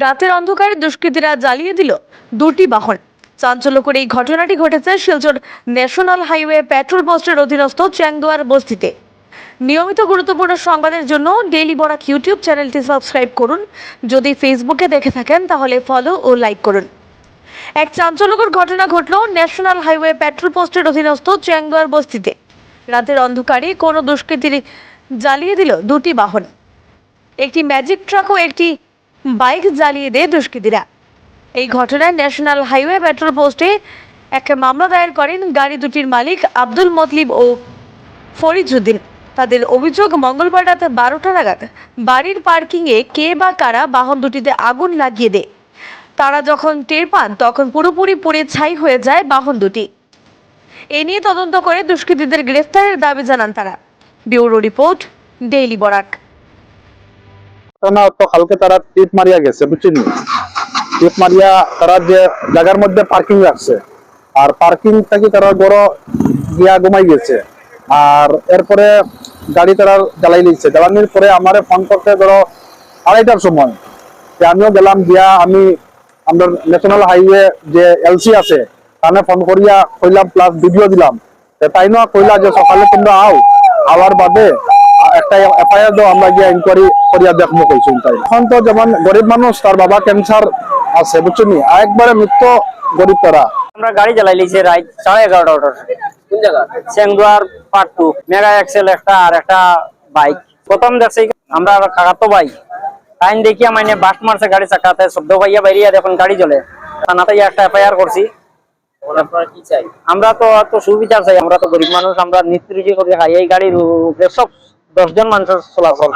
রাতের অন্ধকারে দুষ্কৃতীরা জ্বালিয়ে দিল দুটি বাহন। চাঞ্চল্যকর এই ঘটনাটি ঘটেছে শিলচর ন্যাশনাল হাইওয়ে পেট্রোল পোস্টের অধীনস্থ চ্যাংদুয়ার বস্তিতে। নিয়মিত গুরুত্বপূর্ণ সংবাদের জন্য ডেইলি বরাক ইউটিউব চ্যানেলটি সাবস্ক্রাইব করুন। যদি ফেসবুকে দেখে থাকেন তাহলে ফলো ও লাইক করুন। এক চাঞ্চল্যকর ঘটনা ঘটল ন্যাশনাল হাইওয়ে পেট্রোল পোস্টের অধীনস্থ চ্যাংদুয়ার বস্তিতে। রাতের অন্ধকারে কোনো দুষ্কৃতী জ্বালিয়ে দিল দুটি বাহন। একটি ম্যাজিক ট্রাক ও একটি বাইক জ্বালিয়ে দেয় দুষ্কৃতীরা। এই ঘটনায় ন্যাশনাল হাইওয়ে পেট্রোল পোস্টে এক মামলা দায়ের করেন গাড়ি দুটির মালিক আব্দুল মতলিব ও ফরিজউদ্দিন। তাদের অভিযোগ, মঙ্গলবার রাত 12টা নাগাদ বাড়ির পার্কিংয়ে কে বা কারা বাহন দুটিতে আগুন লাগিয়ে দেয়। তারা যখন টের পান তখন পুরোপুরি পুড়ে ছাই হয়ে যায় বাহন দুটি। এ নিয়ে তদন্ত করে দুষ্কৃতীদের গ্রেফতারের দাবি জানান তারা। Bureau report, daily Barak. না তো কালকে তারা টিপ মারিয়া গেছে, বুঝছেন? টিপ মারিয়া তারা যে জায়গার মধ্যে পার্কিং রাখছে, আর পার্কিং থেকে তারা বড় গিয়া ঘুমাই গেছে। আর এরপরে গাড়ি তারা জ্বালাই দিচ্ছে। জ্বালানির পরে আমারে ফোন করতে ধরো 2:30টার সময়, আমিও গেলাম গিয়া আমরা ন্যাশনাল হাইওয়ে যে এলসি আছে তাহলে ফোন করিয়া কইলাম, প্লাস ভিডিও দিলাম। তাই না কইলা যে সকালে তোমরা আওয়ার বাদে একটা এফআইআর দাও, আমরা গিয়ে ইনকোয়ারি করিয়া দেখবো কইছেন। তাই এখন তো যেমন গরিব মানুষ, তার বাবা ক্যান্সার আছে, বুঝছেন, একবারে মৃত্যু গরিব তারা। আমরা গাড়ি চালাই লিছি রাত 11:30টার। কোন জায়গা? চ্যাংদুয়ার পার্ট 2 মেগা এক্সেল একটা আর একটা বাইক। প্রথম দেখছি আমরা কাকাতো ভাই টাইম দেখিয়া মানে বাস মারছে গাড়ি চাকাতে, শব্দ পাইয়া বাইরিয়া দেখুন গাড়ি জ্বলে। থানাতে একটা এফআইআর করছি। কি চাই আমরা? তো সুবিচার চাই। আমরা তো গরিব মানুষ, আমরা নিত্য রুজি করে খাই। এই গাড়ির সব 10 জন মানুষের চলাচল।